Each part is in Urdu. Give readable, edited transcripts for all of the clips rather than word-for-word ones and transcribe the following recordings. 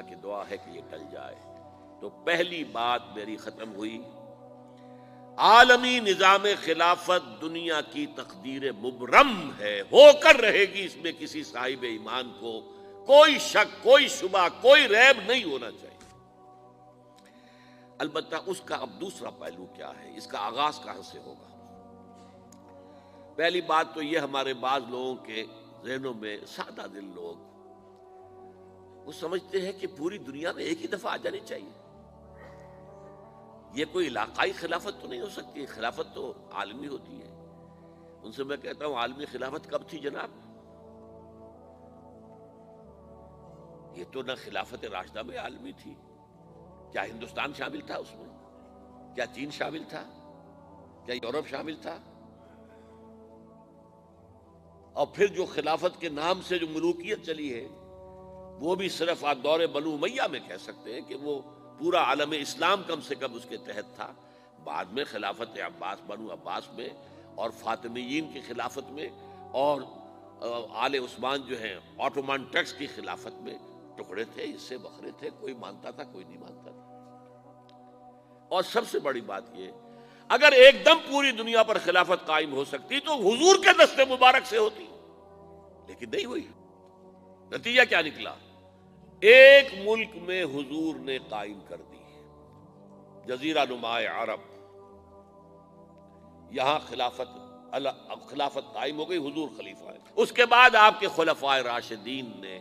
کی دعا ہے کہ یہ ٹل جائے۔ تو پہلی بات میری ختم ہوئی، عالمی نظام خلافت دنیا کی تقدیر مبرم ہے، ہو کر رہے گی، اس میں کسی صاحب ایمان کو کوئی شک، کوئی شبہ، کوئی ریب نہیں ہونا چاہیے۔ البتہ اس کا اب دوسرا پہلو کیا ہے، اس کا آغاز کہاں سے ہوگا؟ پہلی بات تو یہ، ہمارے بعض لوگوں کے ذہنوں میں، سادہ دل لوگ وہ سمجھتے ہیں کہ پوری دنیا میں ایک ہی دفعہ آ جانی چاہیے، یہ کوئی علاقائی خلافت تو نہیں ہو سکتی، خلافت تو عالمی ہوتی ہے۔ ان سے میں کہتا ہوں، عالمی خلافت کب تھی جناب؟ یہ تو نہ خلافت راشدہ میں عالمی تھی، کیا ہندوستان شامل تھا اس میں؟ کیا چین شامل تھا؟ کیا یورپ شامل تھا؟ اور پھر جو خلافت کے نام سے جو ملوکیت چلی ہے، وہ بھی صرف آپ دور بنو امیہ میں کہہ سکتے ہیں کہ وہ پورا عالم اسلام کم سے کم اس کے تحت تھا۔ بعد میں خلافت عباس، بنو عباس میں، اور فاطمیین کی خلافت میں، اور آل عثمان جو ہیں آٹومان ٹرکس کی خلافت میں ٹکڑے تھے، حصے بکھرے تھے، کوئی مانتا تھا، کوئی نہیں مانتا تھا۔ اور سب سے بڑی بات یہ، اگر ایک دم پوری دنیا پر خلافت قائم ہو سکتی تو حضور کے دست مبارک سے ہوتی، لیکن نہیں ہوئی۔ نتیجہ کیا نکلا؟ ایک ملک میں حضور نے قائم کر دی، جزیرہ نما عرب، یہاں خلافت قائم ہو گئی، حضور خلیفہ ہے۔ اس کے بعد آپ کے خلفائے راشدین نے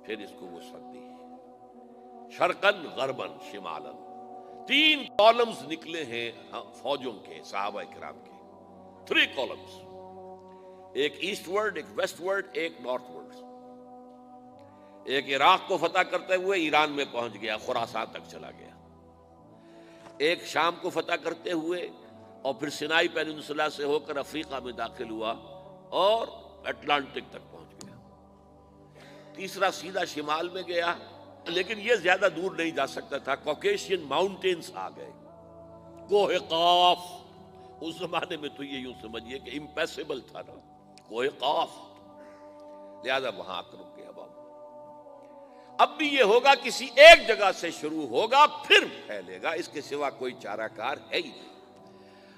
پھر اس کو وسعت دی، شرقاً غرباً شمالاً، 3 کالمز نکلے ہیں فوجوں کے، صحابہ کرام کے، 3 کالمز، ایک ایسٹ ورڈ، ایک ویسٹ ورڈ، ایک نارتھ ورڈ۔ ایک عراق کو فتح کرتے ہوئے ایران میں پہنچ گیا، خراسان تک چلا گیا۔ ایک شام کو فتح کرتے ہوئے اور پھر سینائی پیننسولا سے ہو کر افریقہ میں داخل ہوا اور اٹلانٹک تک پہنچ گیا۔ تیسرا سیدھا شمال میں گیا، لیکن یہ زیادہ دور نہیں جا سکتا تھا، کوکیشین ماؤنٹینز آ گئے، کوہ قاف۔ اس زمانے میں تو یہ یوں سمجھیے کہ امپیسیبل تھا نا، کوہ قاف، لہذا وہاں آ کر رک گیا۔ اب بھی یہ ہوگا، کسی ایک جگہ سے شروع ہوگا پھر پھیلے گا، اس کے سوا کوئی چارہ کار ہے ہی نہیں۔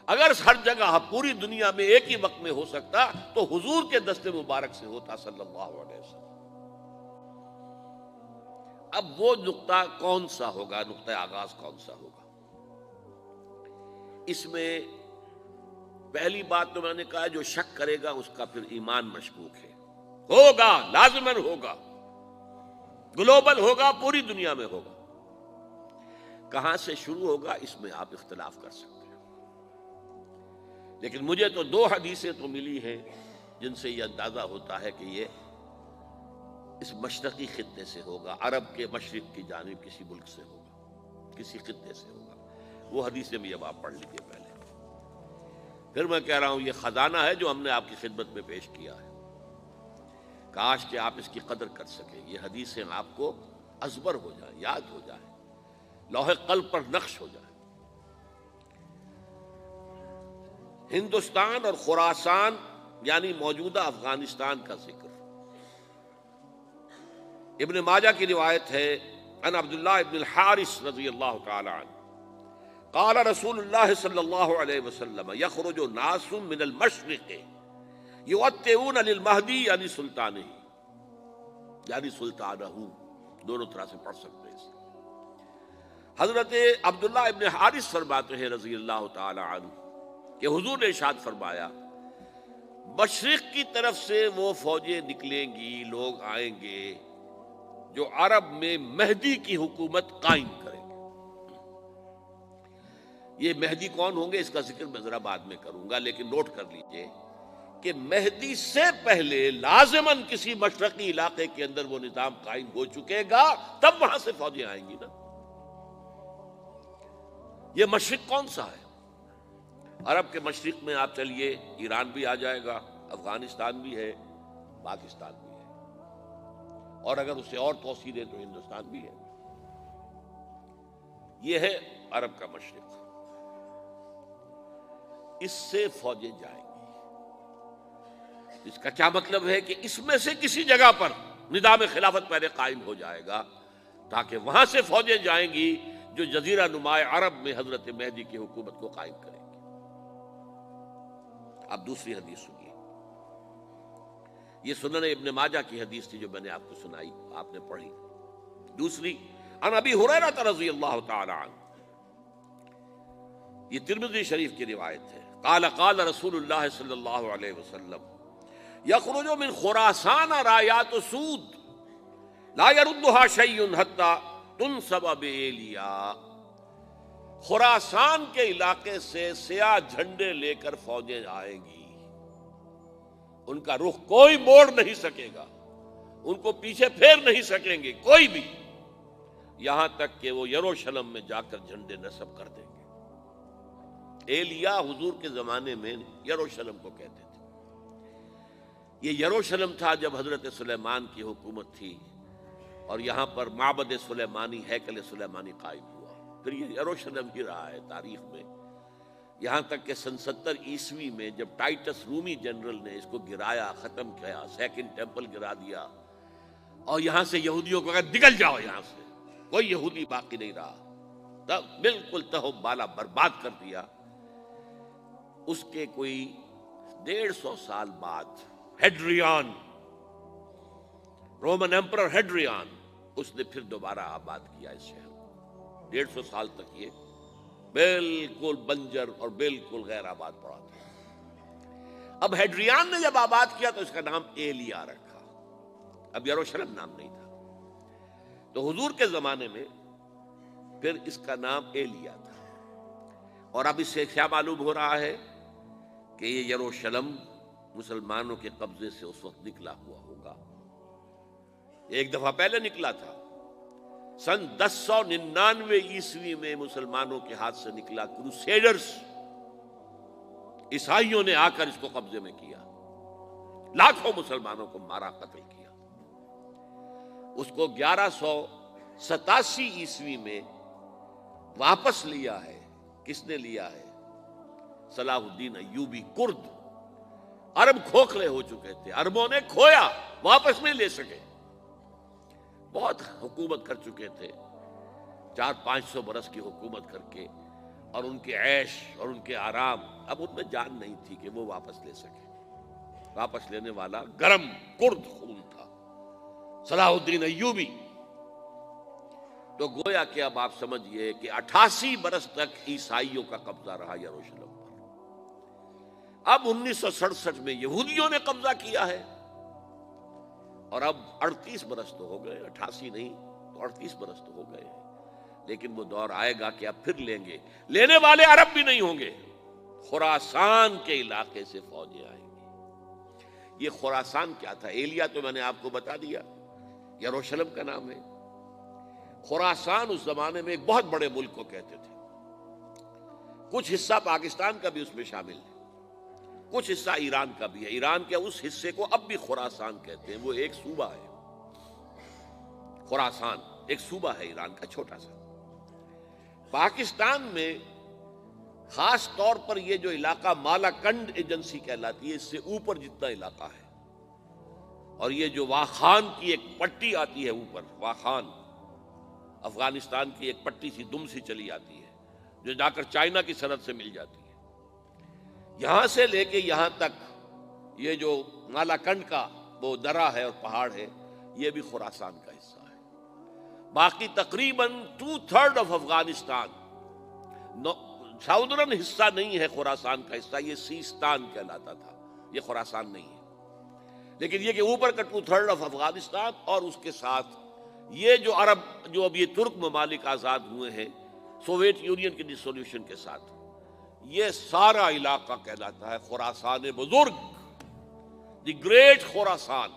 اگر ہر جگہ پوری دنیا میں ایک ہی وقت میں ہو سکتا تو حضور کے دست مبارک سے ہوتا صلی اللہ علیہ وسلم۔ اب وہ نقطہ کون سا ہوگا، نقطہ آغاز کون سا ہوگا؟ اس میں پہلی بات تو میں نے کہا، جو شک کرے گا اس کا پھر ایمان مشکوک ہے، ہوگا، لازماً ہوگا، گلوبل ہوگا، پوری دنیا میں ہوگا۔ کہاں سے شروع ہوگا اس میں آپ اختلاف کر سکتے ہیں، لیکن مجھے تو 2 حدیثیں تو ملی ہیں جن سے یہ اندازہ ہوتا ہے کہ یہ اس مشرقی خطے سے ہوگا، عرب کے مشرق کی جانب کسی ملک سے ہوگا، کسی خطے سے ہوگا۔ وہ حدیثیں بھی اب آپ پڑھ لیجیے پہلے۔ پھر میں کہہ رہا ہوں، یہ خزانہ ہے جو ہم نے آپ کی خدمت میں پیش کیا ہے، کاش کہ آپ اس کی قدر کر سکیں، یہ حدیثیں آپ کو ازبر ہو جائیں، یاد ہو جائیں، لوح قلب پر نقش ہو جائیں۔ ہندوستان اور خراسان یعنی موجودہ افغانستان کا ذکر ابن ماجہ کی روایت ہے، عن عبداللہ ابن الحارث رضی اللہ تعالی عنہ قال رسول اللہ صلی اللہ علیہ وسلم یخرج ناس من المشرق یؤتئون للمہدی یعنی سلطانہ، یعنی سلطانہ، دونوں طرح سے پڑھ سکتے ہیں۔ حضرت عبداللہ ابن حارث فرماتے ہیں رضی اللہ تعالی عنہ کہ حضور نے ارشاد فرمایا، مشرق کی طرف سے وہ فوجیں نکلیں گی، لوگ آئیں گے جو عرب میں مہدی کی حکومت قائم کریں گے۔ یہ مہدی کون ہوں گے اس کا ذکر میں ذرا بعد میں کروں گا، لیکن نوٹ کر لیجئے کہ مہدی سے پہلے لازماً کسی مشرقی علاقے کے اندر وہ نظام قائم ہو چکے گا، تب وہاں سے فوجیں آئیں گی نا۔ یہ مشرق کون سا ہے؟ عرب کے مشرق میں آپ چلیے، ایران بھی آ جائے گا، افغانستان بھی ہے، پاکستان بھی ہے، اور اگر اسے اور توسیع دیں تو ہندوستان بھی ہے۔ یہ ہے عرب کا مشرق، اس سے فوجیں جائیں گی۔ اس کا کیا مطلب ہے کہ اس میں سے کسی جگہ پر نظام خلافت پہلے قائم ہو جائے گا، تاکہ وہاں سے فوجیں جائیں گی جو جزیرہ نما عرب میں حضرت مہدی کی حکومت کو قائم کریں گی۔ اب دوسری حدیث سنیے، یہ سنن ابن ماجہ کی حدیث تھی جو میں نے آپ کو سنائی، آپ نے پڑھی۔ دوسری، عن ابی ہریرہ رضی اللہ تعالی عنہ، یہ ترمذی شریف کی روایت ہے، قال قال رسول اللہ صلی اللہ علیہ وسلم یخرج من خراسان رایات سود لا يردها شیء حتی تنصب بإیلیا، خراسان کے علاقے سے سیاہ جھنڈے لے کر فوجیں آئیں گی، ان کا رخ کوئی موڑ نہیں سکے گا، ان کو پیچھے پھیر نہیں سکیں گے کوئی بھی، یہاں تک کہ وہ یروشلم میں جا کر جھنڈے نصب کر دیں گے۔ ایلیا حضور کے زمانے میں یروشلم کو کہتے تھے۔ یہ یروشلم تھا جب حضرت سلیمان کی حکومت تھی اور یہاں پر معبد سلیمانی، ہیکل سلیمانی قائم ہوا، پھر یہ یروشلم ہی رہا ہے تاریخ میں، یہاں تک کہ سن 70 عیسوی میں جب ٹائٹس رومی جنرل نے اس کو گرایا، ختم کیا، سیکنڈ ٹیمپل گرا دیا، اور یہاں سے یہودیوں کو کہا نکل جاؤ یہاں سے، کوئی یہودی باقی نہیں رہا، تب بالکل تہو بالا برباد کر دیا۔ اس کے کوئی 150 سال بعد ہیڈریان، رومن ایمپرر ہیڈریان، اس نے پھر دوبارہ آباد کیا اس شہر کو۔ 150 سال تک یہ بالکل بنجر اور بالکل غیر آباد پڑا تھا۔ اب ہیڈریان نے جب آباد کیا تو اس کا نام ایلیا رکھا، اب یروشلم نام نہیں تھا، تو حضور کے زمانے میں پھر اس کا نام ایلیا تھا۔ اور اب اس سے کیا معلوم ہو رہا ہے کہ یہ یروشلم مسلمانوں کے قبضے سے اس وقت نکلا ہوا ہوگا، ایک دفعہ پہلے نکلا تھا، سن 1099 عیسوی میں مسلمانوں کے ہاتھ سے نکلا، کروسیڈرز عیسائیوں نے آ کر اس کو قبضے میں کیا، لاکھوں مسلمانوں کو مارا، قتل کیا۔ اس کو 1187 عیسوی میں واپس لیا ہے، کس نے لیا ہے؟ صلاح الدین ایوبی، کرد، عرب کھوکھلے ہو چکے تھے، عربوں نے کھویا، واپس نہیں لے سکے، بہت حکومت کر چکے تھے، 400-500 برس کی حکومت کر کے، اور ان کے عیش اور ان کے آرام، اب ان میں جان نہیں تھی کہ وہ واپس لے سکے۔ واپس لینے والا گرم کرد خون تھا، صلاح الدین ایوبی۔ تو گویا کہ اب آپ سمجھئے کہ 88 برس تک عیسائیوں کا قبضہ رہا یروشلم پر۔ اب 1967 میں یہودیوں نے قبضہ کیا ہے، اور اب 38 برس تو ہو گئے، 88 نہیں تو 38 برس تو ہو گئے، لیکن وہ دور آئے گا کہ اب پھر لیں گے، لینے والے عرب بھی نہیں ہوں گے، خراسان کے علاقے سے فوجیں آئیں گی۔ یہ خراسان کیا تھا؟ ایلیا تو میں نے آپ کو بتا دیا، یروشلم کا نام ہے۔ خراسان اس زمانے میں ایک بہت بڑے ملک کو کہتے تھے، کچھ حصہ پاکستان کا بھی اس میں شامل ہے، کچھ حصہ ایران کا بھی ہے، ایران کے اس حصے کو اب بھی خراسان کہتے ہیں، وہ ایک صوبہ ہے، خراسان ایک صوبہ ہے ایران کا چھوٹا سا۔ پاکستان میں خاص طور پر یہ جو علاقہ مالاکنڈ ایجنسی کہلاتی ہے، اس سے اوپر جتنا علاقہ ہے، اور یہ جو واخان کی ایک پٹی آتی ہے اوپر، واخان افغانستان کی ایک پٹی سی دم سی چلی آتی ہے جو جا کر چائنا کی سرحد سے مل جاتی ہے، یہاں سے لے کے یہاں تک یہ جو مالاکنڈ کا وہ درہ ہے اور پہاڑ ہے، یہ بھی خراسان کا حصہ ہے۔ باقی تقریباً 2/3 آف افغانستان ساؤدرن حصہ نہیں ہے خراسان کا حصہ، یہ سیستان کہلاتا تھا، یہ خراسان نہیں ہے، لیکن یہ کہ اوپر کا 2/3 آف افغانستان، اور اس کے ساتھ یہ جو عرب، جو اب یہ ترک ممالک آزاد ہوئے ہیں سوویت یونین کی ڈسولوشن کے ساتھ، یہ سارا علاقہ کہلاتا ہے خراسان بزرگ، دی گریٹ خراسان۔